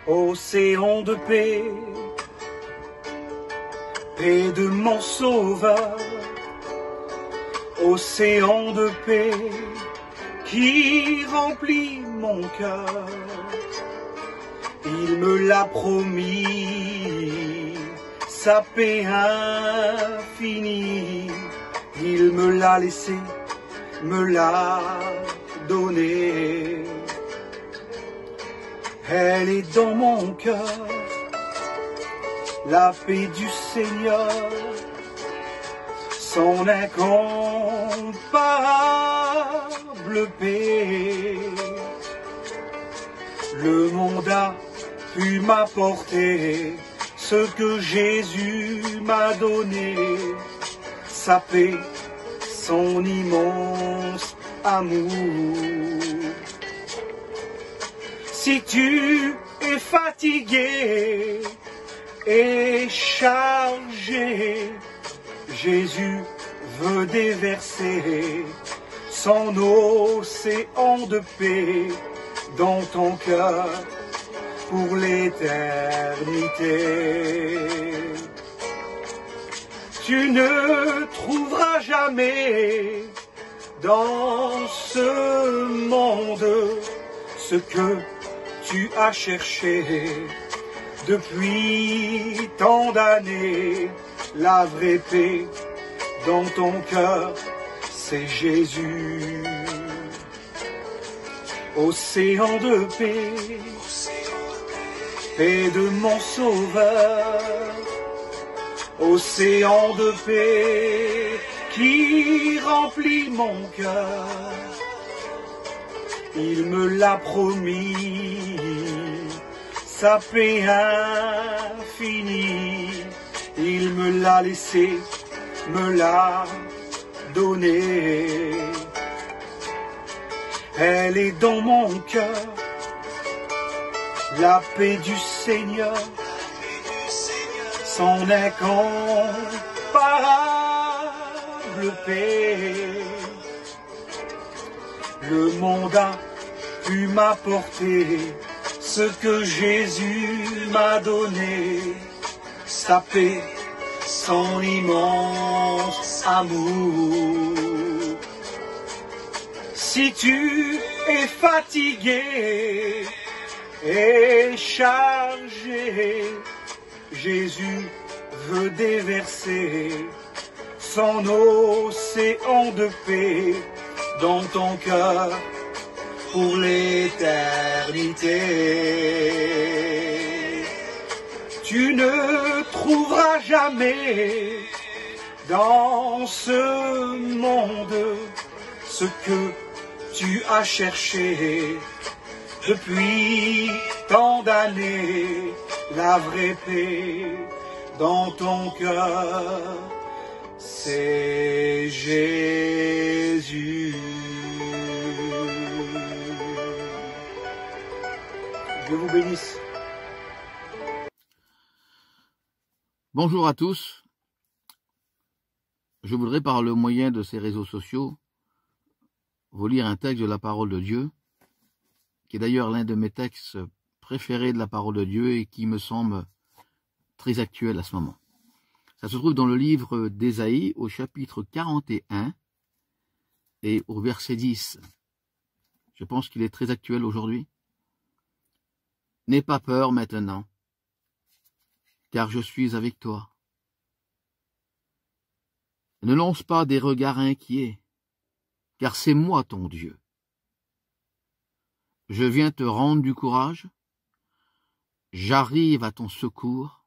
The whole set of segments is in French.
océan de paix, paix de mon sauveur, océan de paix qui remplit mon cœur. Il me l'a promis, sa paix infinie, il me l'a laissé, me l'a donné. Elle est dans mon cœur, la paix du Seigneur, son incomparable paix. Le monde a pu m'apporter ce que Jésus m'a donné, sa paix, son immense amour. Si tu es fatigué et chargé, Jésus veut déverser son océan de paix dans ton cœur pour l'éternité. Tu ne trouveras jamais dans ce monde ce que tu as cherché depuis tant d'années. La vraie paix dans ton cœur, c'est Jésus. Océan de paix, paix de mon sauveur, océan de paix qui remplit mon cœur. Il me l'a promis, sa paix infinie, il me l'a laissé, me l'a donné. Elle est dans mon cœur, la paix du Seigneur, son incomparable paix. Le monde a pu m'apporter ce que Jésus m'a donné, sa paix, son immense amour. Si tu es fatigué et chargé, Jésus veut déverser son océan de paix dans ton cœur pour l'éternité. Tu ne trouveras jamais dans ce monde ce que tu as cherché depuis tant d'années, la vraie paix dans ton cœur, c'est Jésus. Dieu vous bénisse. Bonjour à tous. Je voudrais par le moyen de ces réseaux sociaux vous lire un texte de la parole de Dieu, qui est d'ailleurs l'un de mes textes préférés de la parole de Dieu et qui me semble très actuel à ce moment. Ça se trouve dans le livre d'Ésaïe au chapitre 41 et au verset 10. Je pense qu'il est très actuel aujourd'hui. N'aie pas peur maintenant, car je suis avec toi. Ne lance pas des regards inquiets, car c'est moi ton Dieu. Je viens te rendre du courage, j'arrive à ton secours,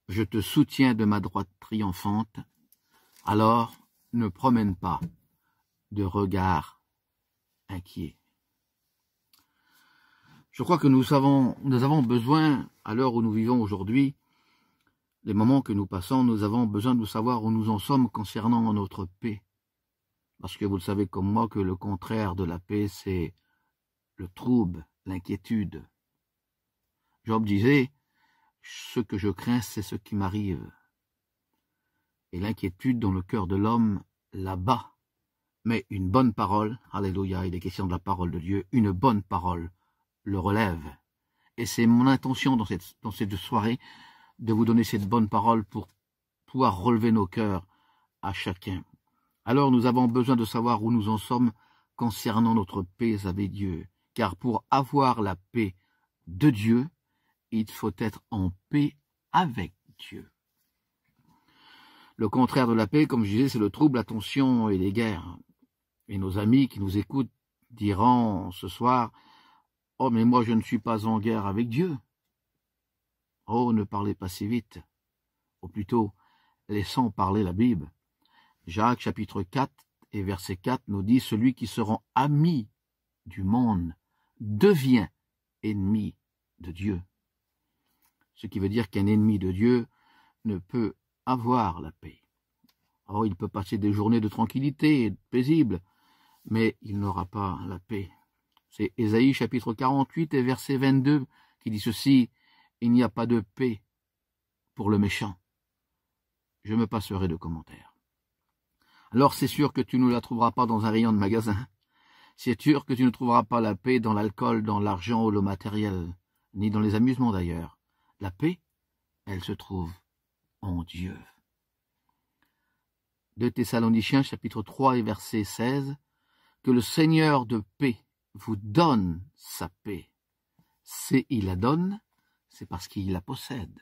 je te soutiens de ma droite triomphante, alors ne promène pas de regards inquiets. Je crois que nous avons besoin, à l'heure où nous vivons aujourd'hui, les moments que nous passons, nous avons besoin de savoir où nous en sommes concernant notre paix. Parce que vous le savez comme moi que le contraire de la paix, c'est le trouble, l'inquiétude. Job disait, ce que je crains, c'est ce qui m'arrive. Et l'inquiétude dans le cœur de l'homme l'abat. Mais une bonne parole, alléluia, il est question de la parole de Dieu, une bonne parole le relève Et c'est mon intention dans cette soirée de vous donner cette bonne parole pour pouvoir relever nos cœurs à chacun. Alors nous avons besoin de savoir où nous en sommes concernant notre paix avec Dieu. Car pour avoir la paix de Dieu, il faut être en paix avec Dieu. Le contraire de la paix, comme je disais, c'est le trouble, la tension et les guerres. Et nos amis qui nous écoutent diront ce soir, « Oh, mais moi je ne suis pas en guerre avec Dieu. » Oh, ne parlez pas si vite. Ou plutôt, laissons parler la Bible. Jacques chapitre 4 et verset 4 nous dit « Celui qui se rend ami du monde devient ennemi de Dieu. » Ce qui veut dire qu'un ennemi de Dieu ne peut avoir la paix. Oh, il peut passer des journées de tranquillité paisible, mais il n'aura pas la paix. C'est Ésaïe chapitre 48 et verset 22 qui dit ceci, « Il n'y a pas de paix pour le méchant. » Je me passerai de commentaires. Alors c'est sûr que tu ne la trouveras pas dans un rayon de magasin. C'est sûr que tu ne trouveras pas la paix dans l'alcool, dans l'argent ou le matériel, ni dans les amusements d'ailleurs. La paix, elle se trouve en Dieu. 2 Thessaloniciens chapitre 3 et verset 16, « Que le Seigneur de paix vous donne sa paix. C'est il la donne, c'est parce qu'il la possède. »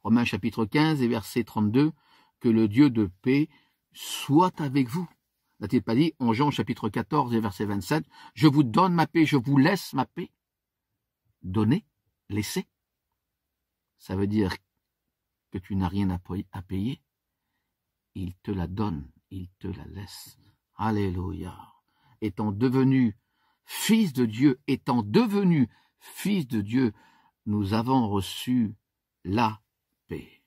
Romains chapitre 15 et verset 32, « Que le Dieu de paix soit avec vous. » N'a-t-il pas dit en Jean chapitre 14 et verset 27, « Je vous donne ma paix, je vous laisse ma paix. » Donner, laisser. Ça veut dire que tu n'as rien à payer. Il te la donne, il te la laisse. Alléluia. Étant devenu fils de Dieu, nous avons reçu la paix.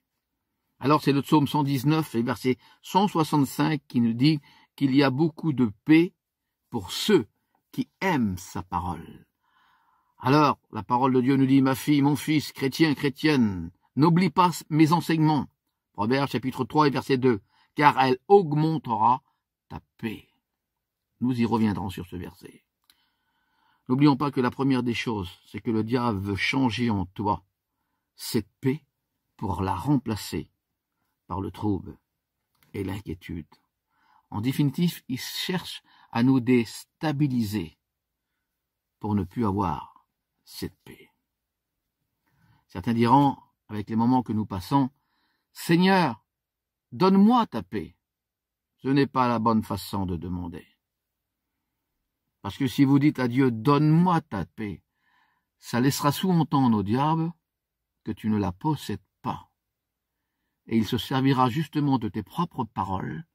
Alors c'est le psaume 119 et verset 165 qui nous dit qu'il y a beaucoup de paix pour ceux qui aiment sa parole. Alors, la parole de Dieu nous dit, « Ma fille, mon fils, chrétien, chrétienne, n'oublie pas mes enseignements. » Proverbes chapitre 3 et verset 2, « Car elle augmentera ta paix. » Nous y reviendrons sur ce verset. N'oublions pas que la première des choses, c'est que le diable veut changer en toi cette paix pour la remplacer par le trouble et l'inquiétude. En définitive, il cherche à nous déstabiliser pour ne plus avoir cette paix. Certains diront, avec les moments que nous passons, « Seigneur, donne-moi ta paix. » Ce n'est pas la bonne façon de demander. Parce que si vous dites à Dieu, « Donne-moi ta paix », ça laissera sous-entendre au diable que tu ne la possèdes pas. Et il se servira justement de tes propres paroles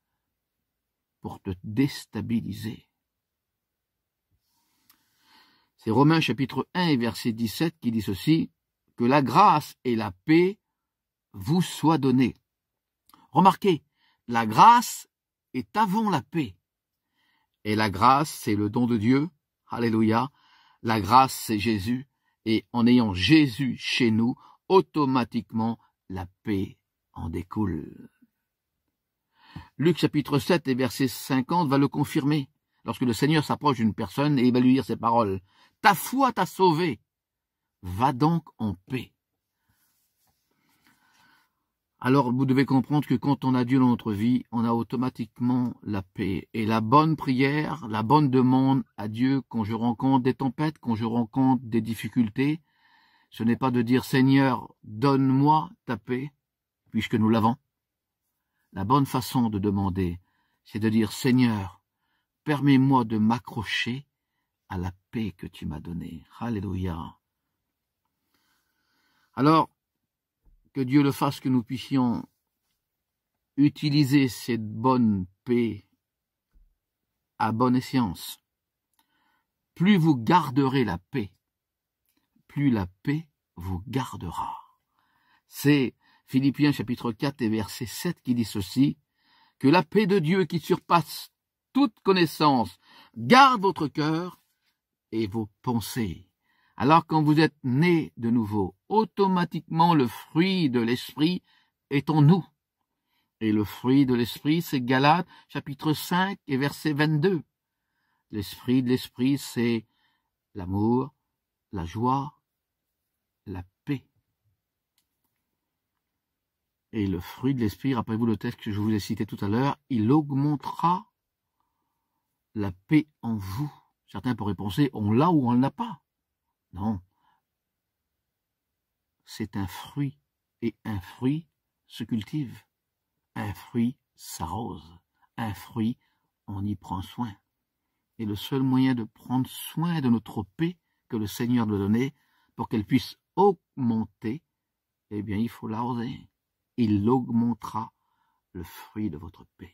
pour te déstabiliser. C'est Romains chapitre 1 et verset 17 qui dit ceci, « Que la grâce et la paix vous soient données. » Remarquez, la grâce est avant la paix. Et la grâce, c'est le don de Dieu. Alléluia. La grâce, c'est Jésus. Et en ayant Jésus chez nous, automatiquement, la paix en découle. Luc chapitre 7 et verset 50 va le confirmer. Lorsque le Seigneur s'approche d'une personne et il va lui dire ces paroles. « Ta foi t'a sauvé. Va donc en paix. » Alors vous devez comprendre que quand on a Dieu dans notre vie, on a automatiquement la paix. Et la bonne prière, la bonne demande à Dieu quand je rencontre des tempêtes, quand je rencontre des difficultés, ce n'est pas de dire « Seigneur, donne-moi ta paix », puisque nous l'avons. La bonne façon de demander, c'est de dire « Seigneur, permets-moi de m'accrocher à la paix que tu m'as donnée. » Alléluia. Alors, que Dieu le fasse, que nous puissions utiliser cette bonne paix à bon escient. Plus vous garderez la paix, plus la paix vous gardera. C'est Philippiens chapitre 4 et verset 7 qui dit ceci, « Que la paix de Dieu qui surpasse toute connaissance garde votre cœur et vos pensées. » Alors quand vous êtes nés de nouveau, automatiquement le fruit de l'esprit est en nous. Et le fruit de l'esprit, c'est Galates chapitre 5 et verset 22. L'esprit de l'esprit, c'est l'amour, la joie, Et le fruit de l'esprit, rappelez-vous le texte que je vous ai cité tout à l'heure, il augmentera la paix en vous. Certains pourraient penser, on l'a ou on ne l'a pas. Non. C'est un fruit, et un fruit se cultive. Un fruit s'arrose. Un fruit, on y prend soin. Et le seul moyen de prendre soin de notre paix que le Seigneur nous a donnée, pour qu'elle puisse augmenter, eh bien, il faut l'arroser. Il augmentera le fruit de votre paix.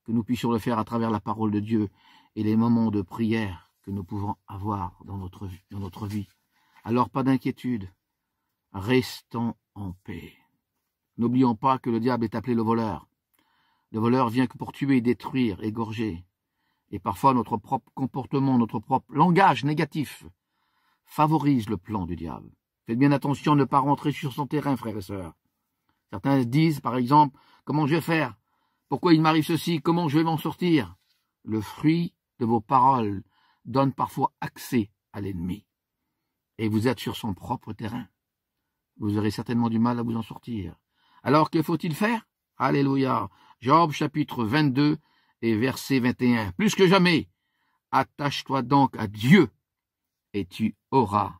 Que nous puissions le faire à travers la parole de Dieu et les moments de prière que nous pouvons avoir dans notre vie. Alors, pas d'inquiétude. Restons en paix. N'oublions pas que le diable est appelé le voleur. Le voleur vient que pour tuer, détruire, égorger. Et parfois, notre propre comportement, notre propre langage négatif favorise le plan du diable. Faites bien attention de ne pas rentrer sur son terrain, frères et sœurs. Certains disent, par exemple, comment je vais faire? Pourquoi il m'arrive ceci? Comment je vais m'en sortir? Le fruit de vos paroles donne parfois accès à l'ennemi. Et vous êtes sur son propre terrain. Vous aurez certainement du mal à vous en sortir. Alors, que faut-il faire? Alléluia. Job chapitre 22 et verset 21. Plus que jamais, attache-toi donc à Dieu et tu auras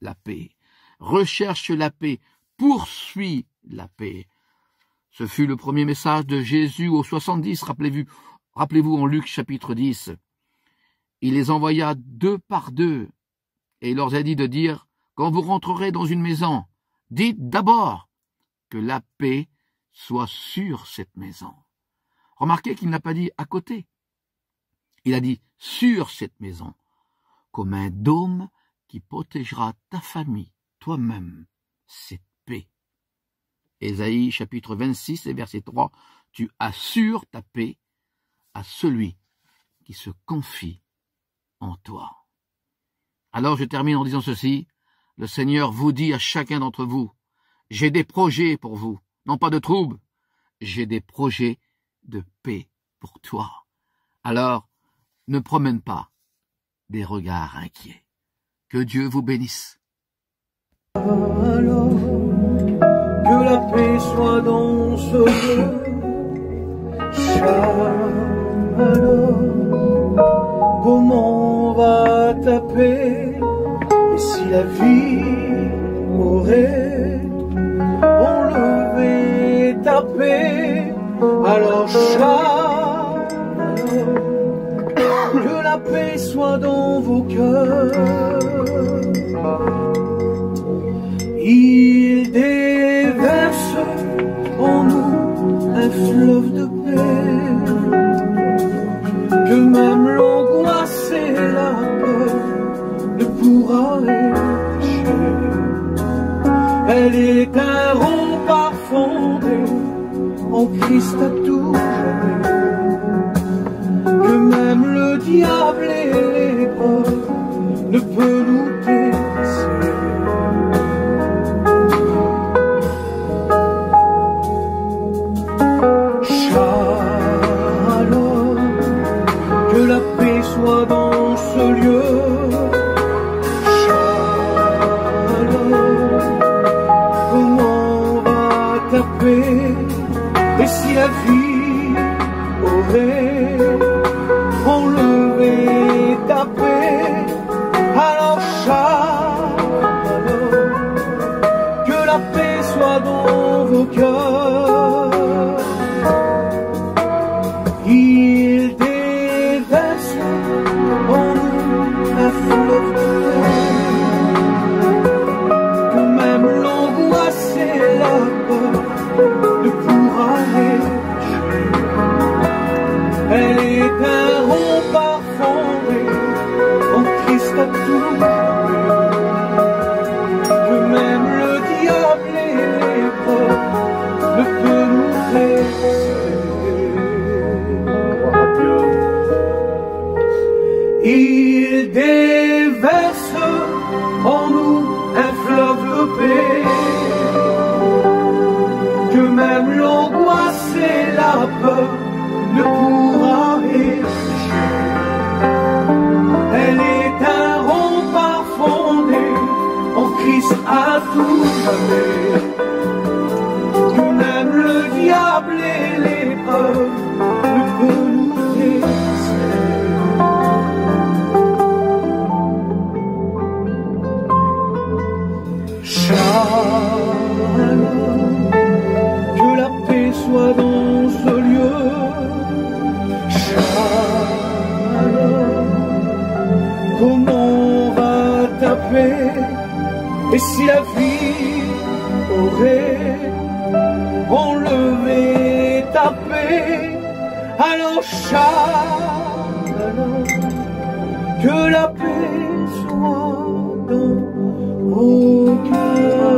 la paix. Recherche la paix, poursuis la paix. Ce fut le premier message de Jésus aux 70, rappelez-vous en Luc chapitre 10. Il les envoya 2 par 2 et il leur a dit de dire, quand vous rentrerez dans une maison, dites d'abord que la paix soit sur cette maison. Remarquez qu'il n'a pas dit à côté. Il a dit sur cette maison, comme un dôme qui protégera ta famille, toi-même, cette paix. Ésaïe chapitre 26 et verset 3, tu assures ta paix à celui qui se confie en toi. Alors je termine en disant ceci, le Seigneur vous dit à chacun d'entre vous, j'ai des projets pour vous, non pas de troubles, j'ai des projets de paix pour toi. Alors, ne promène pas des regards inquiets. Que Dieu vous bénisse. Alors, que la paix soit dans ce lieu. Alors, comment va ta paix? Et si la vie aurait enlevé ta paix, alors que la paix soit dans vos cœurs. Il déverse en nous un fleuve de paix, que même l'angoisse et la peur ne pourra échapper. Elle est un rempart fondé en Christ à tout jamais, que même le diable et l'épreuve ne peut nous délaisser. Shalom, que la paix soit dans ce lieu. Shalom, comment va ta paix? Et si la vie aurait enlevé ta paix, alors shalom, que la paix soit dans vos cœurs. Il déverse en nous un fleuve de paix, que même l'angoisse et la peur ne pourra l'échapper. Elle est un rempart fondé en Christ à tout jamais, que même le diable et l'épreuve ne peut nous laisser. Il déverse en nous un fleuve de paix, que même l'angoisse et la peur ne pourra échapper. Elle est un rempart fondé en Christ à tout jamais, diable et l'épreuve ne peut nous déceler. Shalom, que la paix soit dans ce lieu. Shalom, comment va ta paix? Et si la vie aurait enlevé ta paix, alors Shalom, que la paix soit dans vos cœurs.